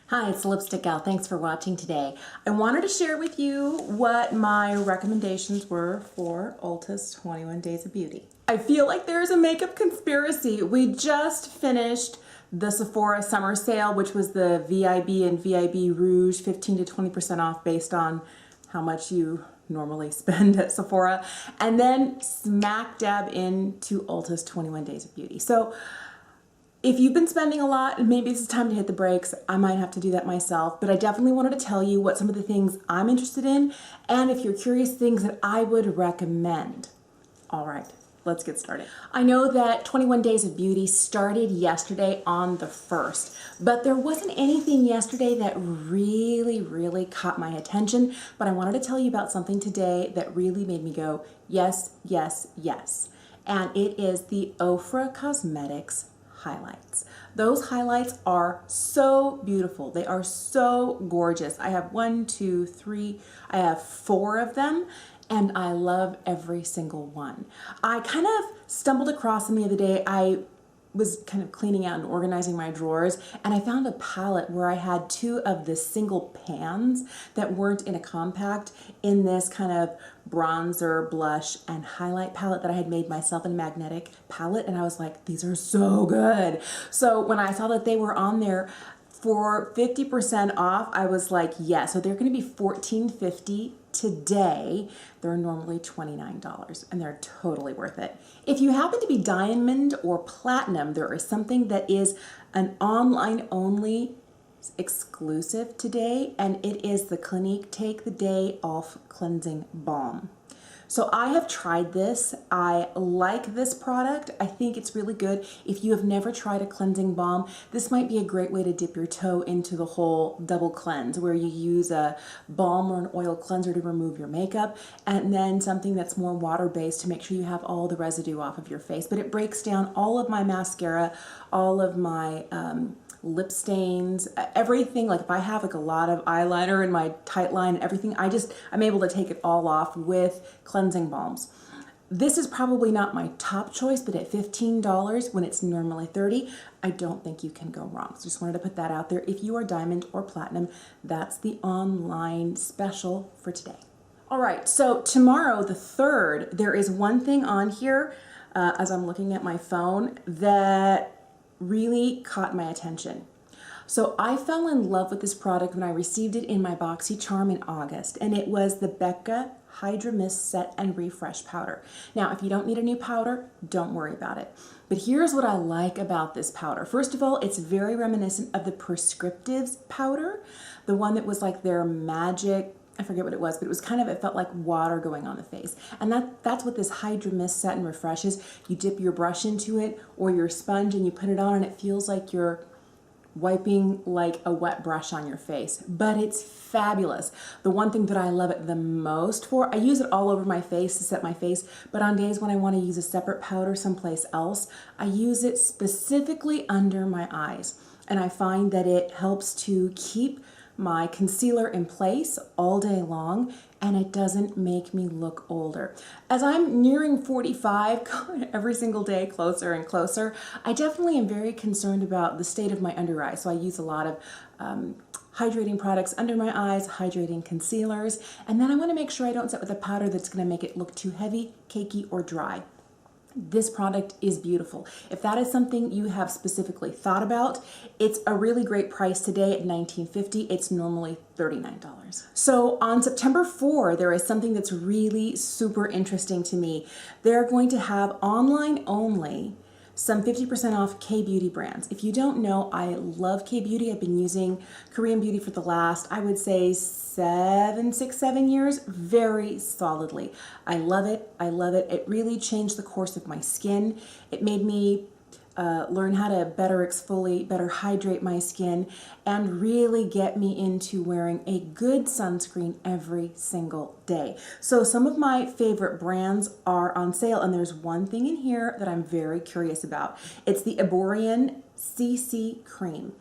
Hi, it's Lipstick Gal. Thanks for watching today. I wanted to share with you what my recommendations were for Ulta's 21 Days of Beauty. I feel like there's a makeup conspiracy. We just finished the Sephora summer sale, which was the VIB and VIB Rouge 15 to 20% off based on how much you normally spend at Sephora, and then smack dab into Ulta's 21 Days of Beauty. So if you've been spending a lot, maybe it's time to hit the brakes. I might have to do that myself, but I definitely wanted to tell you what some of the things I'm interested in, and if you're curious, things that I would recommend. All right, let's get started. I know that 21 Days of Beauty started yesterday on the 1st, but there wasn't anything yesterday that really caught my attention, but I wanted to tell you about something today that really made me go, yes, yes, yes. And it is the Ofra Cosmetics highlights. Those highlights are so beautiful. They are so gorgeous. I have I have 4 of them, and I love every single one. I kind of stumbled across them the other day. I was kind of cleaning out and organizing my drawers, and I found a palette where I had 2 of the single pans that weren't in a compact in this kind of bronzer, blush, and highlight palette that I had made myself in a magnetic palette, and I was like, these are so good. So when I saw that they were on there for 50% off, I was like, yeah, so they're gonna be $14.50 today. They're normally $29, and they're totally worth it. If you happen to be diamond or platinum, there is something that is an online only exclusive today, and it is the Clinique Take the Day Off Cleansing Balm. So I have tried this. I like this product. I think it's really good. If you have never tried a cleansing balm, this might be a great way to dip your toe into the whole double cleanse, where you use a balm or an oil cleanser to remove your makeup, and then something that's more water-based to make sure you have all the residue off of your face. But it breaks down all of my mascara, all of my lip stains, everything. Like if I have like a lot of eyeliner in my tight line and everything, I'm able to take it all off with cleansing balms. This is probably not my top choice, but at $15 when it's normally $30, I don't think you can go wrong. So just wanted to put that out there. If you are diamond or platinum, that's the online special for today. All right, so tomorrow, the 3rd, there is one thing on here as I'm looking at my phone that really caught my attention. So I fell in love with this product when I received it in my BoxyCharm in August, and it was the Becca Hydra Mist Set and Refresh Powder. Now, if you don't need a new powder, don't worry about it. But here's what I like about this powder. First of all, it's very reminiscent of the Prescriptives powder, the one that was like their magic, I forget what it was, but it was kind of, it felt like water going on the face. And that's what this Hydra Mist Set and Refresh is. You dip your brush into it or your sponge and you put it on, and it feels like you're wiping like a wet brush on your face. But it's fabulous. The one thing that I love it the most for, I use it all over my face to set my face, but on days when I want to use a separate powder someplace else, I use it specifically under my eyes. And I find that it helps to keep my concealer in place all day long, and it doesn't make me look older. As I'm nearing 45, every single day closer and closer, I definitely am very concerned about the state of my under eye. So I use a lot of hydrating products under my eyes, hydrating concealers, and then I want to make sure I don't set with a powder that's going to make it look too heavy, cakey, or dry. This product is beautiful. If that is something you have specifically thought about, it's a really great price today at $19.50. It's normally $39. So on September 4, there is something that's really super interesting to me. They're going to have online only some 50% off K-beauty brands. If you don't know, I love K-beauty. I've been using Korean beauty for the last, I would say 7 years, very solidly. I love it. I love it. It really changed the course of my skin. It made me learn how to better exfoliate, better hydrate my skin, and really get me into wearing a good sunscreen every single day. So some of my favorite brands are on sale, and there's one thing in here that I'm very curious about. It's the Eborian CC Cream.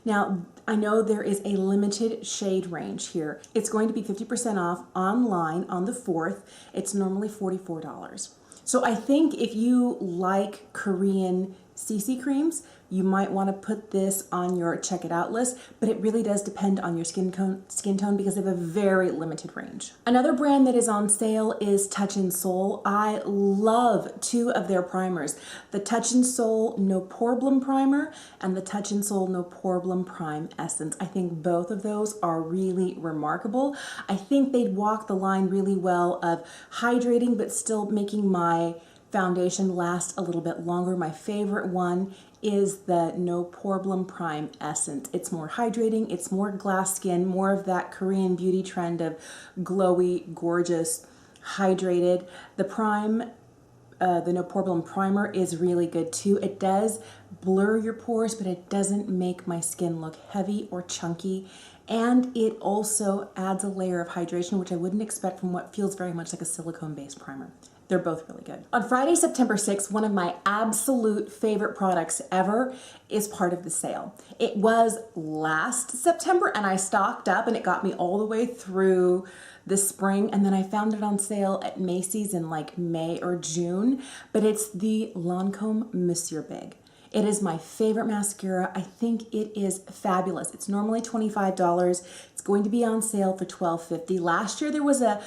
Now, I know there is a limited shade range here. It's going to be 50% off online on the 4th. It's normally $44. So I think if you like Korean CC creams, you might want to put this on your check it out list, but it really does depend on your skin tone because they have a very limited range. Another brand that is on sale is Touch in Sol. I love two of their primers, the Touch in Sol No Poreblem Primer and the Touch in Sol No Poreblem Prime Essence. I think both of those are really remarkable. I think they'd walk the line really well of hydrating but still making my foundation last a little bit longer. My favorite one is the No Poreblem Prime Essence. It's more hydrating, it's more glass skin, more of that Korean beauty trend of glowy, gorgeous, hydrated. The No Poreblem Primer is really good too. It does blur your pores, but it doesn't make my skin look heavy or chunky. And it also adds a layer of hydration, which I wouldn't expect from what feels very much like a silicone-based primer. They're both really good. On Friday, September 6th, one of my absolute favorite products ever is part of the sale. It was last September and I stocked up and it got me all the way through the spring, and then I found it on sale at Macy's in like May or June, but it's the Lancome Monsieur Big. It is my favorite mascara. I think it is fabulous. It's normally $25. It's going to be on sale for $12.50. Last year there was a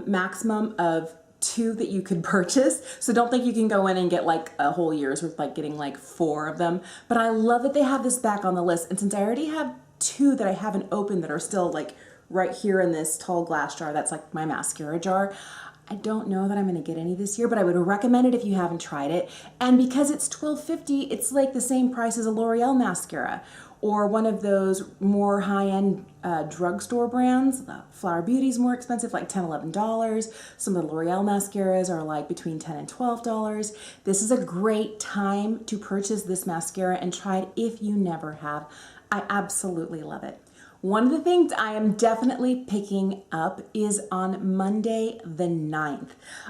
maximum of 2 that you could purchase, so don't think you can go in and get like a whole year's worth, like getting like 4 of them. But I love that they have this back on the list, and since I already have 2 that I haven't opened that are still like right here in this tall glass jar, that's like my mascara jar, I don't know that I'm going to get any this year, but I would recommend it if you haven't tried it. And because it's $12.50, it's like the same price as a L'Oreal mascara or one of those more high-end drugstore brands. The Flower Beauty is more expensive, like $10, $11. Some of the L'Oreal mascaras are like between $10 and $12. This is a great time to purchase this mascara and try it if you never have. I absolutely love it. One of the things I am definitely picking up is on Monday the 9th.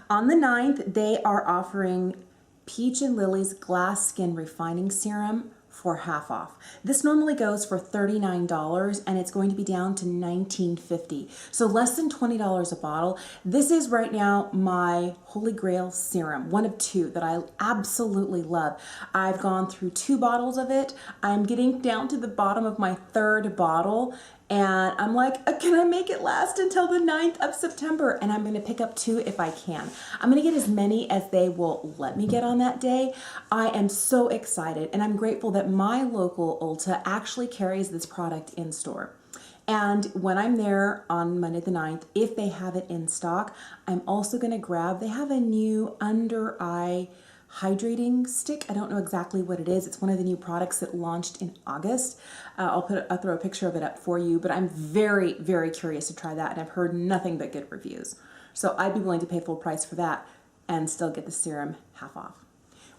On the 9th, they are offering Peach and Lily's Glass Skin Refining Serum for half off. This normally goes for $39 and it's going to be down to $19.50. So less than $20 a bottle. This is right now my Holy Grail serum, one of 2 that I absolutely love. I've gone through 2 bottles of it. I'm getting down to the bottom of my 3rd bottle and I'm like, can I make it last until the 9th of September? And I'm gonna pick up 2 if I can. I'm gonna get as many as they will let me get on that day. I am so excited and I'm grateful that my local Ulta actually carries this product in store. And when I'm there on Monday the 9th, if they have it in stock, I'm also gonna grab, they have a new under eye hydrating stick. I don't know exactly what it is. It's one of the new products that launched in August. I'll throw a picture of it up for you, but I'm very, very curious to try that, and I've heard nothing but good reviews. So I'd be willing to pay full price for that and still get the serum half off.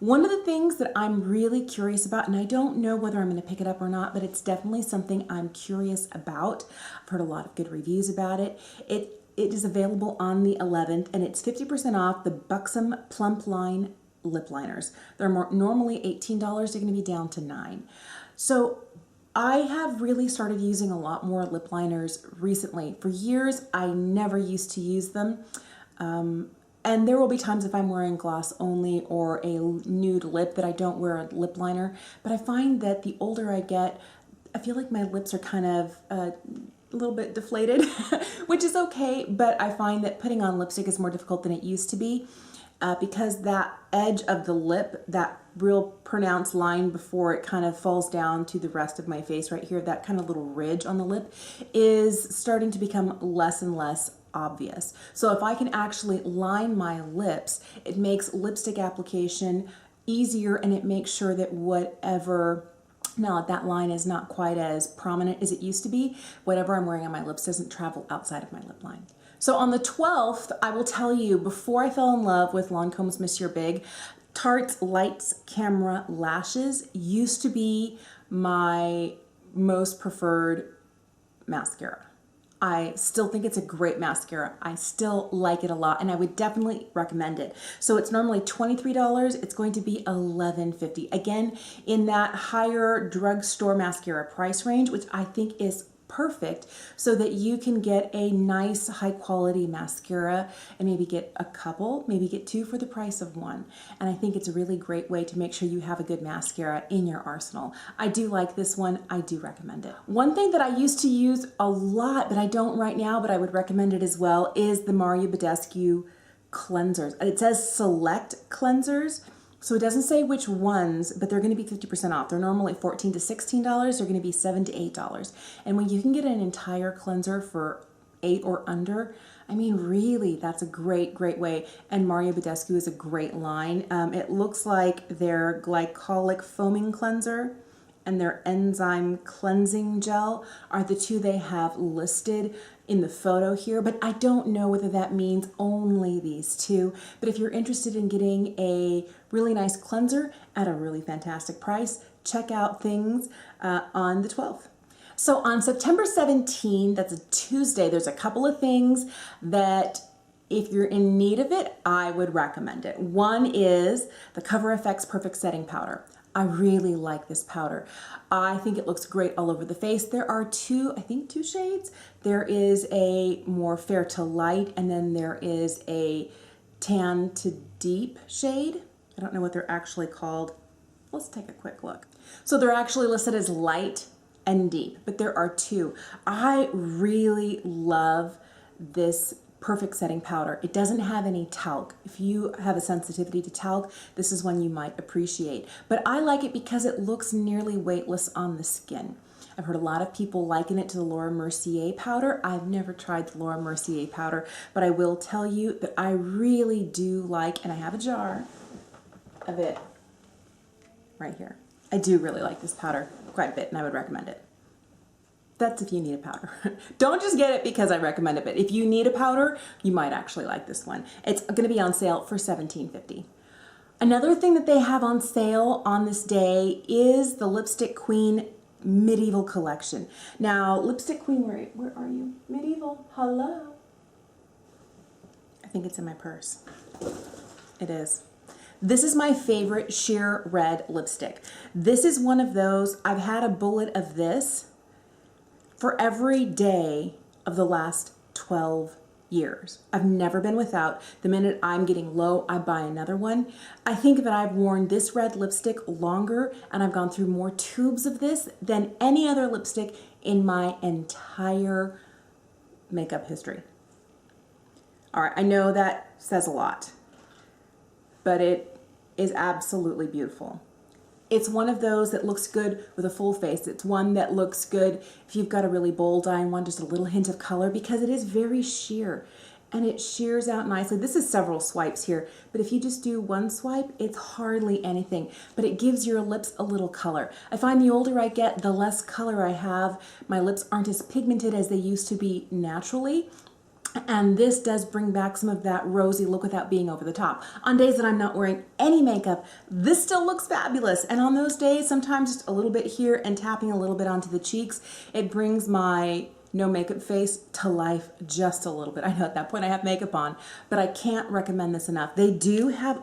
One of the things that I'm really curious about, and I don't know whether I'm going to pick it up or not, but it's definitely something I'm curious about. I've heard a lot of good reviews about it. It is available on the 11th, and it's 50% off the Buxom Plumpline lip liners. They're normally $18. They're going to be down to $9. So I have really started using a lot more lip liners recently. For years, I never used to use them. And there will be times if I'm wearing gloss only or a nude lip that I don't wear a lip liner. But I find that the older I get, I feel like my lips are kind of a little bit deflated, which is okay. But I find that putting on lipstick is more difficult than it used to be. Because that edge of the lip, that real pronounced line before it kind of falls down to the rest of my face right here, that kind of little ridge on the lip is starting to become less and less obvious. So if I can actually line my lips, it makes lipstick application easier and it makes sure that whatever, now that line is not quite as prominent as it used to be, whatever I'm wearing on my lips doesn't travel outside of my lip line. So on the 12th, I will tell you, before I fell in love with Lancome's Monsieur Big, Tarte's Lights Camera Lashes used to be my most preferred mascara. I still think it's a great mascara. I still like it a lot and I would definitely recommend it. So it's normally $23. It's going to be $11.50. Again, in that higher drugstore mascara price range, which I think is perfect so that you can get a nice high quality mascara and maybe get a couple, maybe get two for the price of one. And I think it's a really great way to make sure you have a good mascara in your arsenal. I do like this one. I do recommend it. One thing that I used to use a lot, but I don't right now, but I would recommend it as well, is the Badescu cleansers. It says select cleansers. So it doesn't say which ones, but they're going to be 50% off. They're normally $14 to $16. They're going to be $7 to $8. And when you can get an entire cleanser for $8 or under, I mean, really, that's a great, great way. And Badescu is a great line. It looks like their glycolic foaming cleanser and their enzyme cleansing gel are the two they have listed in the photo here, but I don't know whether that means only these two. But if you're interested in getting a really nice cleanser at a really fantastic price, check out things on the 12th. So on September 17th, that's a Tuesday, there's a couple of things that if you're in need of it, I would recommend it. One is the Cover FX Perfect Setting Powder. I really like this powder. I think it looks great all over the face. There are two shades. There is a more fair to light, and then there is a tan to deep shade. I don't know what they're actually called. Let's take a quick look. So they're actually listed as light and deep, but there are two. I really love this Perfect Setting Powder. It doesn't have any talc. If you have a sensitivity to talc, this is one you might appreciate. But I like it because it looks nearly weightless on the skin. I've heard a lot of people liken it to the Laura Mercier powder. I've never tried the Laura Mercier powder, but I will tell you that I really do like, and I have a jar of it right here. I do really like this powder quite a bit, and I would recommend it. That's if you need a powder. Don't just get it because I recommend it, but if you need a powder, you might actually like this one. It's going to be on sale for $17.50. Another thing that they have on sale on this day is the Lipstick Queen Medieval Collection. Now, Lipstick Queen, where are you? Medieval, hello? I think it's in my purse. It is. This is my favorite sheer red lipstick. This is one of those, I've had a bullet of this for every day of the last 12 years. I've never been without. The minute I'm getting low, I buy another one. I think that I've worn this red lipstick longer and I've gone through more tubes of this than any other lipstick in my entire makeup history. All right, I know that says a lot, but it is absolutely beautiful. It's one of those that looks good with a full face. It's one that looks good if you've got a really bold eye and want just a little hint of color because it is very sheer and it sheers out nicely. This is several swipes here, but if you just do one swipe, it's hardly anything, but it gives your lips a little color. I find the older I get, the less color I have. My lips aren't as pigmented as they used to be naturally. And this does bring back some of that rosy look without being over the top. On days that I'm not wearing any makeup, this still looks fabulous. And on those days, sometimes just a little bit here and tapping a little bit onto the cheeks, it brings my no makeup face to life just a little bit. I know at that point I have makeup on, but I can't recommend this enough. They do have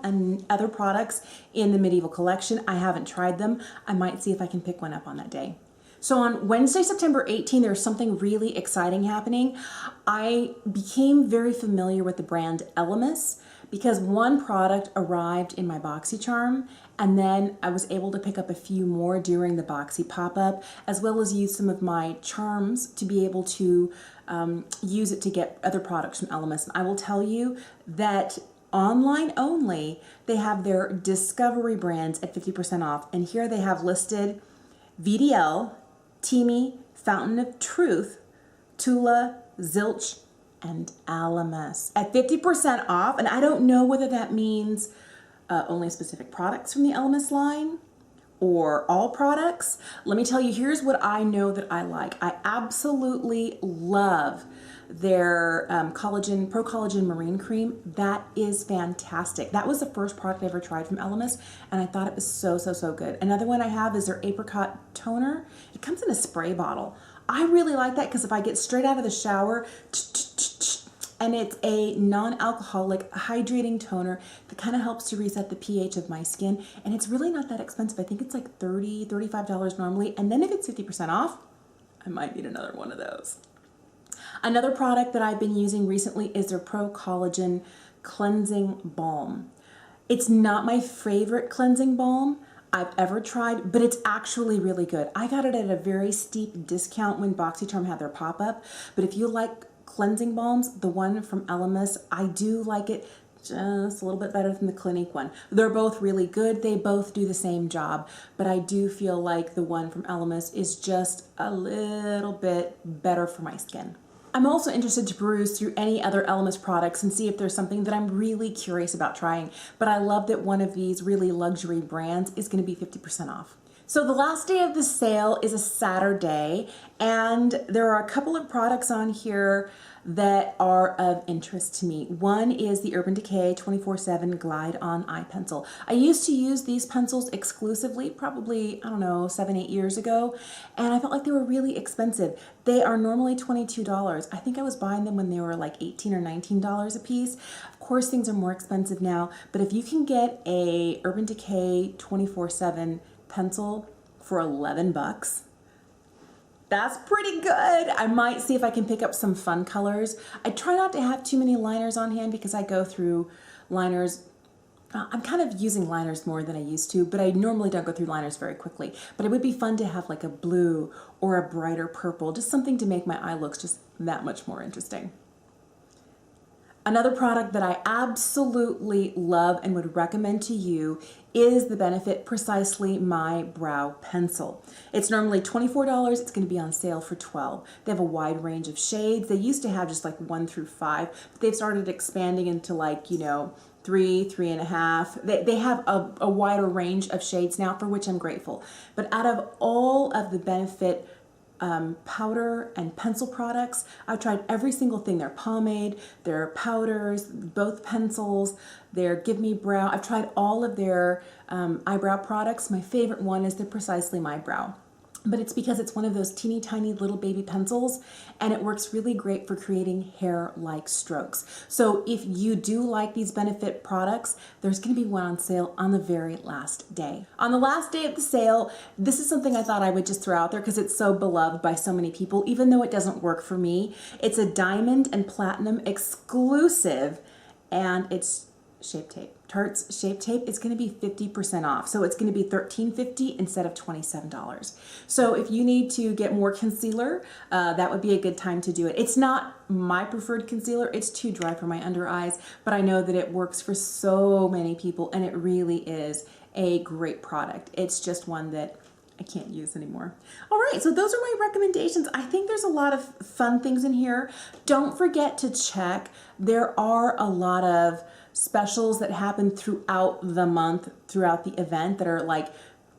other products in the Medieval Collection. I haven't tried them. I might see if I can pick one up on that day. So on Wednesday, September 18th, there's something really exciting happening. I became very familiar with the brand Elemis because one product arrived in my BoxyCharm, and then I was able to pick up a few more during the Boxy pop-up, as well as use some of my charms to be able to use it to get other products from Elemis. And I will tell you that online only, they have their Discovery brands at 50% off. And here they have listed VDL, Teamy, Fountain of Truth, Tula, Zilch, and Elemis at 50% off. And I don't know whether that means only specific products from the Elemis line or all products. Let me tell you, here's what I know that I like. I absolutely love their collagen, Pro Collagen Marine Cream. That is fantastic. That was the first product I ever tried from Elemis, and I thought it was so, so, so good. Another one I have is their Apricot Toner. It comes in a spray bottle. I really like that because if I get straight out of the shower, and it's a non-alcoholic hydrating toner that kind of helps to reset the pH of my skin, and it's really not that expensive. I think it's like $30, $35 normally, and then if it's 50% off, I might need another one of those. Another product that I've been using recently is their Pro Collagen Cleansing Balm. It's not my favorite cleansing balm I've ever tried, but it's actually really good. I got it at a very steep discount when BoxyCharm had their pop-up, but if you like cleansing balms, the one from Elemis, I do like it just a little bit better than the Clinique one. They're both really good. They both do the same job, but I do feel like the one from Elemis is just a little bit better for my skin. I'm also interested to peruse through any other Elemis products and see if there's something that I'm really curious about trying, but I love that one of these really luxury brands is going to be 50% off. So the last day of the sale is a Saturday, and there are a couple of products on here that are of interest to me. One is the Urban Decay 24/7 Glide On Eye Pencil. I used to use these pencils exclusively, probably, I don't know, 7-8 years ago, and I felt like they were really expensive. They are normally $22. I think I was buying them when they were like $18 or $19 a piece. Of course, things are more expensive now, but if you can get a Urban Decay 24/7 pencil for 11 bucks, that's pretty good. I might see if I can pick up some fun colors. I try not to have too many liners on hand because I go through liners. I'm kind of using liners more than I used to, but I normally don't go through liners very quickly. But it would be fun to have like a blue or a brighter purple, just something to make my eye looks just that much more interesting. Another product that I absolutely love and would recommend to you is the Benefit Precisely My Brow Pencil. It's normally $24. It's going to be on sale for $12. They have a wide range of shades. They used to have just like 1 through 5, but they've started expanding into like, 3, 3.5. They have a wider range of shades now, for which I'm grateful. But out of all of the Benefit powder and pencil products, I've tried every single thing. Their pomade, their powders, both pencils, their Give Me Brow. I've tried all of their eyebrow products. My favorite one is the Precisely My Brow. But it's because it's one of those teeny tiny little baby pencils, and it works really great for creating hair-like strokes. So if you do like these Benefit products, there's going to be one on sale on the very last day. On the last day of the sale, this is something I thought I would just throw out there because it's so beloved by so many people, even though it doesn't work for me. It's a diamond and platinum exclusive, and it's Shape Tape. Tarte's Shape Tape is going to be 50% off. So it's going to be $13.50 instead of $27. So if you need to get more concealer, that would be a good time to do it. It's not my preferred concealer. It's too dry for my under eyes, but I know that it works for so many people, and it really is a great product. It's just one that I can't use anymore. All right, so those are my recommendations. I think there's a lot of fun things in here. Don't forget to check. There are a lot of specials that happen throughout the month, throughout the event, that are like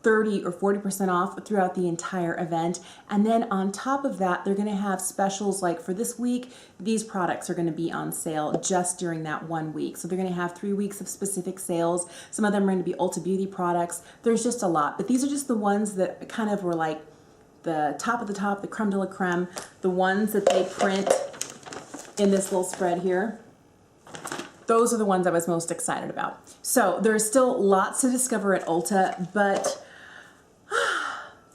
30 or 40% off throughout the entire event. And then on top of that, they're going to have specials like for this week, these products are going to be on sale just during that 1 week. So they're going to have 3 weeks of specific sales. Some of them are going to be Ulta Beauty products. There's just a lot, but these are just the ones that kind of were like the top of the top, the creme de la creme, the ones that they print in this little spread here. Those are the ones I was most excited about. So there's still lots to discover at Ulta, but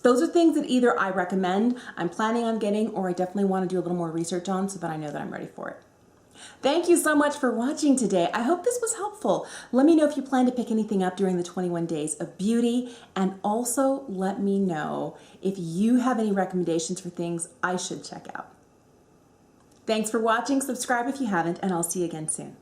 those are things that either I recommend, I'm planning on getting, or I definitely want to do a little more research on so that I know that I'm ready for it. Thank you so much for watching today. I hope this was helpful. Let me know if you plan to pick anything up during the 21 days of beauty, and also let me know if you have any recommendations for things I should check out. Thanks for watching. Subscribe if you haven't, and I'll see you again soon.